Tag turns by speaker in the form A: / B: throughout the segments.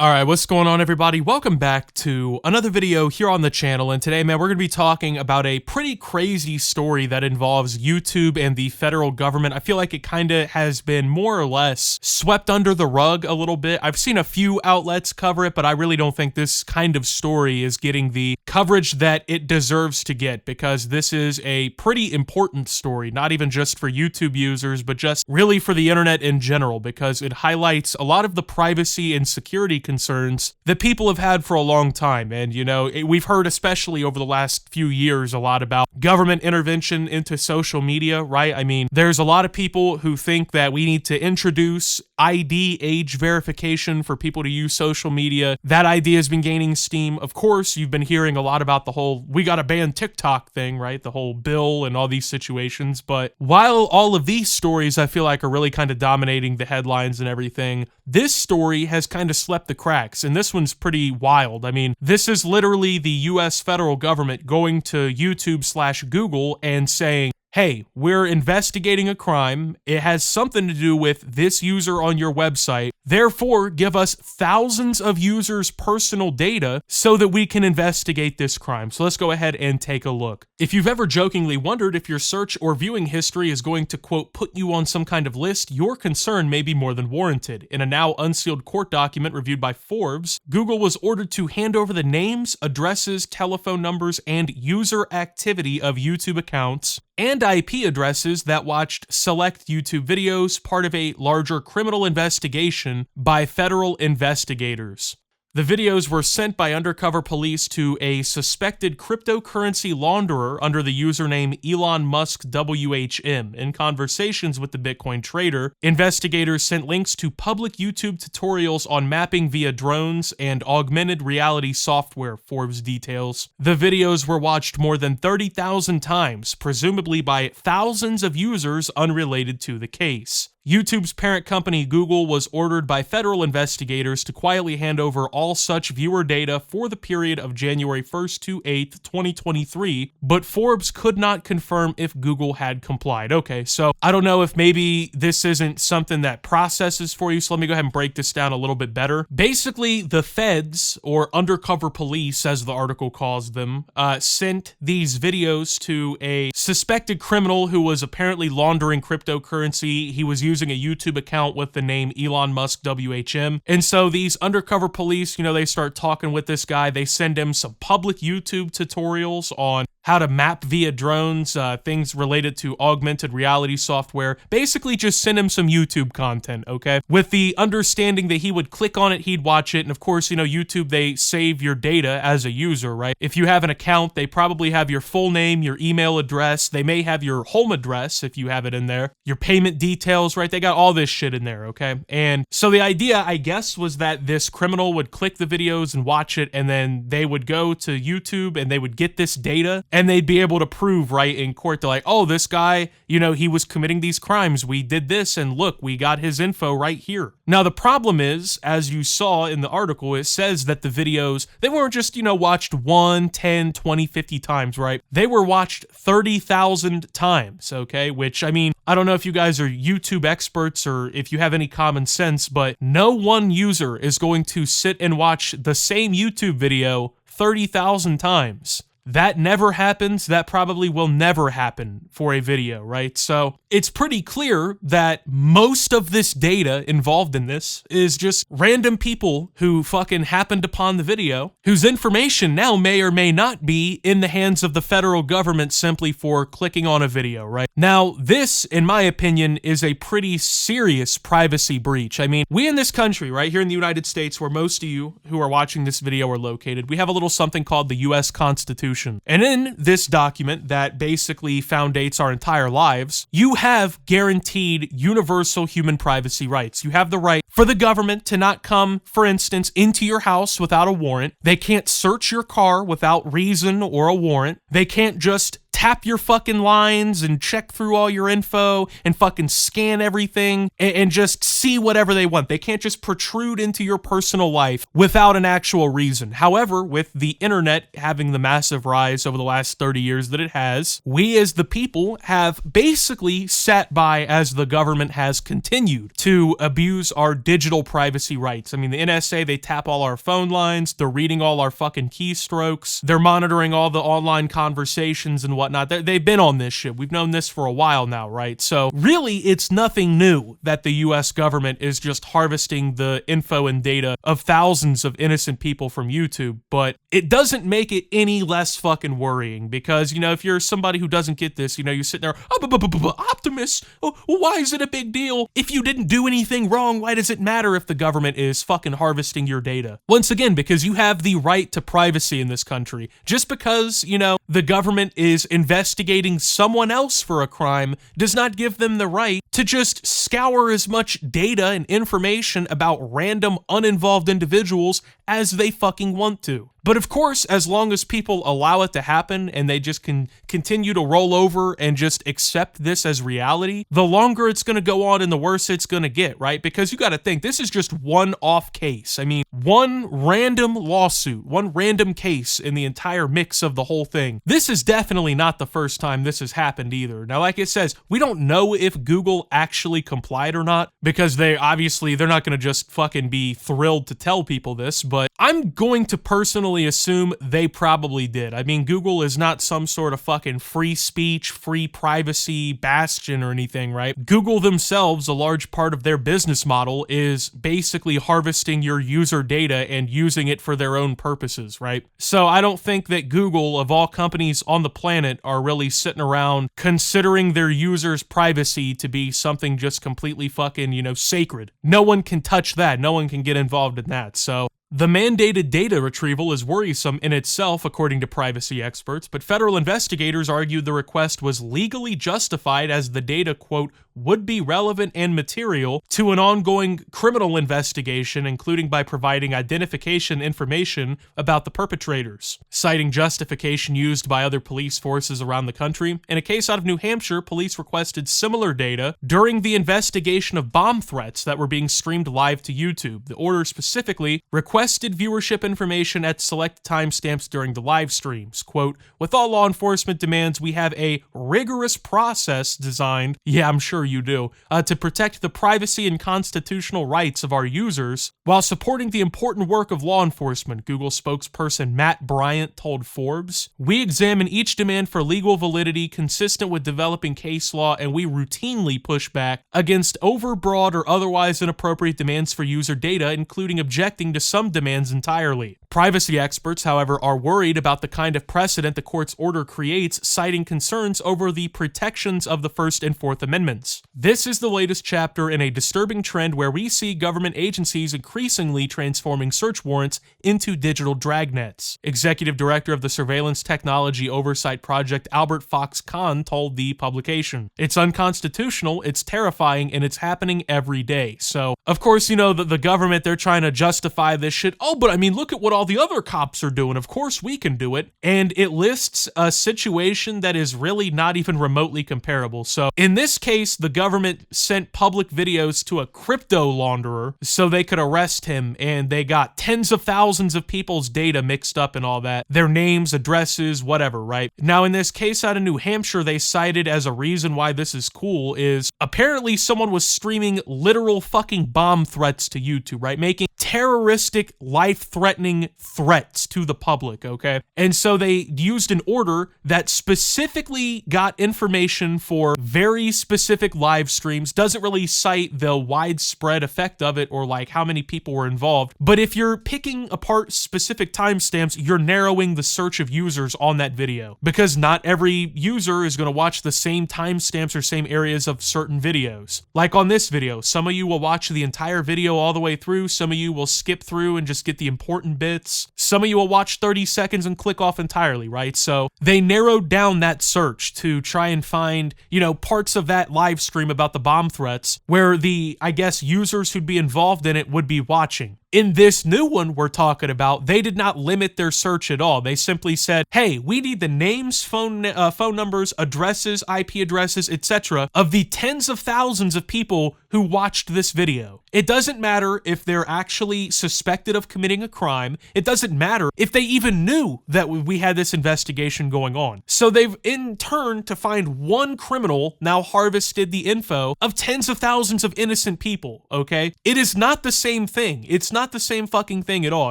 A: Alright, what's going on everybody? Welcome back to another video here on the channel, and today, man, we're going to be talking about a pretty crazy story that involves YouTube and the federal government. I feel like it kind of has been more or less swept under the rug a little bit. I've seen a few outlets cover it, but I really don't think this kind of story is getting the coverage that it deserves to get, because this is a pretty important story, not even just for YouTube users, but just really for the internet in general, because it highlights a lot of the privacy and security concerns that people have had for a long time. And, you know, we've heard, especially over the last few years, a lot about government intervention into social media, right? I mean, there's a lot of people who think that we need to introduce ID age verification for people to use social media. That idea has been gaining steam. Of course, you've been hearing a lot about the whole we gotta ban TikTok thing, right? The whole bill and all these situations. But while all of these stories I feel like are really kind of dominating the headlines and everything, this story has kind of slept the cracks, and this one's pretty wild. I mean, this is literally the US federal government going to YouTube/Google and saying, hey, we're investigating a crime. It has something to do with this user on your website. Therefore, give us thousands of users' personal data so that we can investigate this crime. So let's go ahead and take a look. If you've ever jokingly wondered if your search or viewing history is going to, quote, put you on some kind of list, your concern may be more than warranted. In a now unsealed court document reviewed by Forbes, Google was ordered to hand over the names, addresses, telephone numbers, and user activity of YouTube accounts and IP addresses that watched select YouTube videos, part of a larger criminal investigation by federal investigators. The videos were sent by undercover police to a suspected cryptocurrency launderer under the username Elon Musk WHM. In conversations with the Bitcoin trader, investigators sent links to public YouTube tutorials on mapping via drones and augmented reality software, Forbes details. The videos were watched more than 30,000 times, presumably by thousands of users unrelated to the case. YouTube's parent company, Google, was ordered by federal investigators to quietly hand over all such viewer data for the period of January 1st to 8th, 2023, but Forbes could not confirm if Google had complied. Okay, so I don't know if maybe this isn't something that processes for you, so let me go ahead and break this down a little bit better. Basically, the feds, or undercover police, as the article calls them, sent these videos to a suspected criminal who was apparently laundering cryptocurrency. He was using a YouTube account with the name Elon Musk WHM. And so these undercover police, you know, they start talking with this guy. They send him some public YouTube tutorials on how to map via drones, things related to augmented reality software. Basically just send him some YouTube content, okay? With the understanding that he would click on it, he'd watch it. And of course, you know, YouTube, they save your data as a user, right? If you have an account, they probably have your full name, your email address. They may have your home address if you have it in there, your payment details, right? They got all this shit in there, okay? And so the idea, I guess, was that this criminal would click the videos and watch it, and then they would go to YouTube and they would get this data, and they'd be able to prove, right, in court, they're like, oh, this guy, you know, he was committing these crimes. We did this, and look, we got his info right here. Now, the problem is, as you saw in the article, it says that the videos, they weren't just, you know, watched 1, 10, 20, 50 times, right? They were watched 30,000 times, okay? Which, I mean, I don't know if you guys are YouTube experts or if you have any common sense, but no one user is going to sit and watch the same YouTube video 30,000 times. That never happens. That probably will never happen for a video, right? So it's pretty clear that most of this data involved in this is just random people who fucking happened upon the video, whose information now may or may not be in the hands of the federal government simply for clicking on a video, right? Now, this, in my opinion, is a pretty serious privacy breach. I mean, we in this country, right here in the United States, where most of you who are watching this video are located, we have a little something called the US Constitution. And in this document that basically foundates our entire lives, you have guaranteed universal human privacy rights. You have the right for the government to not come, for instance, into your house without a warrant. They can't search your car without reason or a warrant. They can't just tap your fucking lines and check through all your info and fucking scan everything and just see whatever they want. They can't just protrude into your personal life without an actual reason. However, with the internet having the massive rise over the last 30 years that it has, we as the people have basically sat by as the government has continued to abuse our digital privacy rights. I mean, the NSA, they tap all our phone lines, they're reading all our fucking keystrokes, they're monitoring all the online conversations and whatnot. They've been on this shit. We've known this for a while now, right? So really, it's nothing new that the US government is just harvesting the info and data of thousands of innocent people from YouTube, but it doesn't make it any less fucking worrying because, you know, if you're somebody who doesn't get this, you know, you're sitting there, Optimus, why is it a big deal? If you didn't do anything wrong, why does it matter if the government is fucking harvesting your data? Once again, because you have the right to privacy in this country. Just because, you know, the government is investigating someone else for a crime does not give them the right to just scour as much data and information about random uninvolved individuals as they fucking want to. But of course, as long as people allow it to happen and they just can continue to roll over and just accept this as reality, the longer it's going to go on and the worse it's going to get, right? Because you got to think, this is just one off case. I mean, one random lawsuit, one random case in the entire mix of the whole thing. This is definitely not the first time this has happened either. Now, like it says, we don't know if Google actually complied or not because they're not going to just fucking be thrilled to tell people this, but I'm going to personally assume they probably did. I mean, Google is not some sort of fucking free speech, free privacy bastion or anything, right? Google themselves, a large part of their business model is basically harvesting your user data and using it for their own purposes, right? So I don't think that Google, of all companies on the planet, are really sitting around considering their users' privacy to be something just completely fucking, you know, sacred. No one can touch that. No one can get involved in that. So the mandated data retrieval is worrisome in itself, according to privacy experts, but federal investigators argued the request was legally justified as the data, quote, would be relevant and material to an ongoing criminal investigation, including by providing identification information about the perpetrators. Citing justification used by other police forces around the country, in a case out of New Hampshire, police requested similar data during the investigation of bomb threats that were being streamed live to YouTube. The order specifically requested viewership information at select timestamps during the live streams. Quote, with all law enforcement demands, we have a rigorous process designed, yeah, I'm sure you do, to protect the privacy and constitutional rights of our users while supporting the important work of law enforcement, Google spokesperson Matt Bryant told Forbes. We examine each demand for legal validity consistent with developing case law, and we routinely push back against overbroad or otherwise inappropriate demands for user data, including objecting to some demands entirely. Privacy experts, however, are worried about the kind of precedent the court's order creates, citing concerns over the protections of the First and Fourth Amendments. This is the latest chapter in a disturbing trend where we see government agencies increasingly transforming search warrants into digital dragnets. Executive Director of the Surveillance Technology Oversight Project Albert Fox Kahn told the publication. It's unconstitutional, it's terrifying, and it's happening every day. So, of course, you know, the government, they're trying to justify this shit. Oh, but I mean, look at what all the other cops are doing. Of course we can do it. And it lists a situation that is really not even remotely comparable. So in this case, the government sent public videos to a crypto launderer so they could arrest him, and they got tens of thousands of people's data mixed up and all that. Their names, addresses, whatever, right? Now, in this case out of New Hampshire, they cited as a reason why this is cool is apparently someone was streaming literal fucking bomb threats to YouTube, right? Making terroristic, life-threatening threats to the public, okay? And so they used an order that specifically got information for very specific live streams, doesn't really cite the widespread effect of it or like how many people were involved, but if you're picking apart specific timestamps, you're narrowing the search of users on that video, because not every user is going to watch the same timestamps or same areas of certain videos. Like on this video, some of you will watch the entire video all the way through, some of you will skip through and just get the important bits. Some of you will watch 30 seconds and click off entirely, right? So they narrowed down that search to try and find, you know, parts of that live stream about the bomb threats where the, I guess, users who'd be involved in it would be watching. In this new one we're talking about, they did not limit their search at all. They simply said, hey, we need the names, phone numbers, addresses, IP addresses, etc. of the tens of thousands of people who watched this video. It doesn't matter if they're actually suspected of committing a crime. It doesn't matter if they even knew that we had this investigation going on. So they've in turn to find one criminal now harvested the info of tens of thousands of innocent people, okay? It is not the same thing. It's not the same fucking thing at all.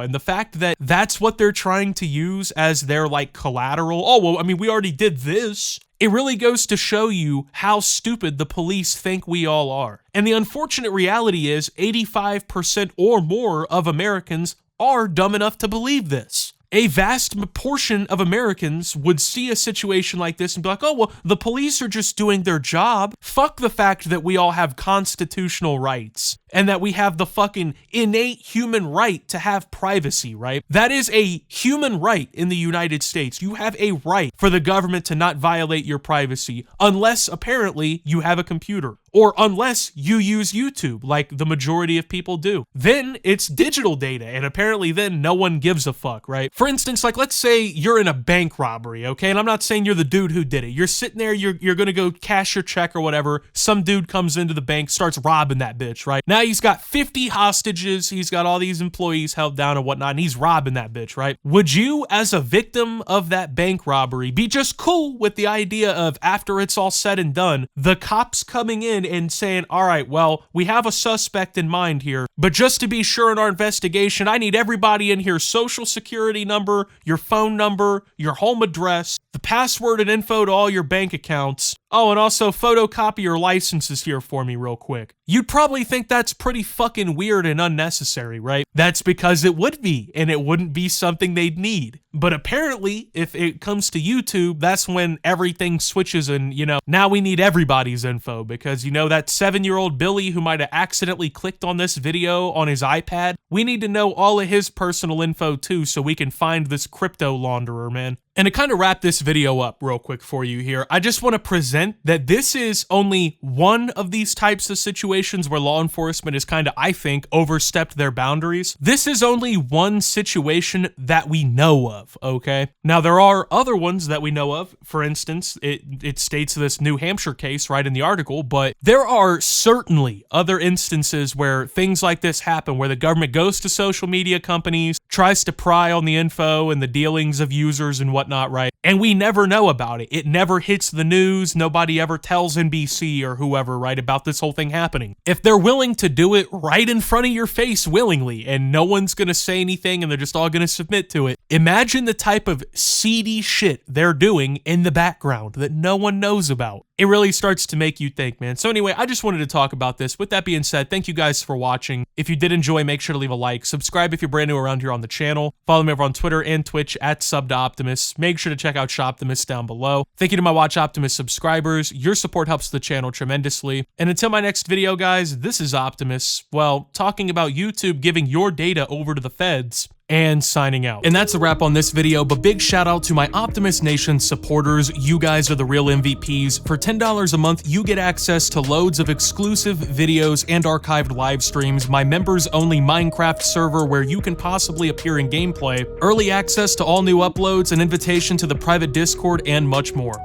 A: And the fact that that's what they're trying to use as their like collateral, oh, well, I mean, we already did this. It really goes to show you how stupid the police think we all are. And the unfortunate reality is 85% or more of Americans are dumb enough to believe this. A vast portion of Americans would see a situation like this and be like, oh, well, the police are just doing their job. Fuck the fact that we all have constitutional rights and that we have the fucking innate human right to have privacy, right? That is a human right in the United States. You have a right for the government to not violate your privacy unless apparently you have a computer or unless you use YouTube like the majority of people do. Then it's digital data and apparently then no one gives a fuck, right? For instance, like let's say you're in a bank robbery, okay? And I'm not saying you're the dude who did it. You're sitting there, you're gonna go cash your check or whatever. Some dude comes into the bank, starts robbing that bitch, right? Now he's got 50 hostages, he's got all these employees held down and whatnot, and he's robbing that bitch, right? Would you, as a victim of that bank robbery, be just cool with the idea of, after it's all said and done, the cops coming in and saying, all right, well, we have a suspect in mind here, but just to be sure in our investigation, I need everybody in here's social security number, your phone number, your home address, the password and info to all your bank accounts. Oh, and also photocopy your licenses here for me real quick. You'd probably think that's pretty fucking weird and unnecessary, right? That's because it would be, and it wouldn't be something they'd need. But apparently, if it comes to YouTube, that's when everything switches and, you know, now we need everybody's info because, you know, that 7-year-old Billy who might have accidentally clicked on this video on his iPad, we need to know all of his personal info too so we can find this crypto launderer, man. And to kind of wrap this video up real quick for you here, I just want to present that this is only one of these types of situations where law enforcement has kind of, I think, overstepped their boundaries. This is only one situation that we know of, okay? Now, there are other ones that we know of. For instance, it states this New Hampshire case right in the article, but there are certainly other instances where things like this happen, where the government goes to social media companies, tries to pry on the info and the dealings of users and whatnot, right? And we never know about it. It never hits the news. Nobody ever tells NBC or whoever, right, about this whole thing happening. If they're willing to do it right in front of your face willingly and no one's gonna say anything and they're just all gonna submit to it, imagine the type of seedy shit they're doing in the background that no one knows about. It really starts to make you think, man. So anyway, I just wanted to talk about this. With that being said, thank you guys for watching. If you did enjoy, make sure to leave a like. Subscribe if you're brand new around here on the channel. Follow me over on Twitter and Twitch at SubToOptimus. Make sure to check out Shoptimus down below. Thank you to my Watch Optimus subscribers. Your support helps the channel tremendously. And until my next video, guys, this is Optimus, well, talking about YouTube giving your data over to the feds, and signing out. And that's a wrap on this video, but big shout out to my Optimus Nation supporters. You guys are the real MVPs. For $10 a month, you get access to loads of exclusive videos and archived live streams, my members only Minecraft server where you can possibly appear in gameplay, early access to all new uploads, an invitation to the private Discord, and much more.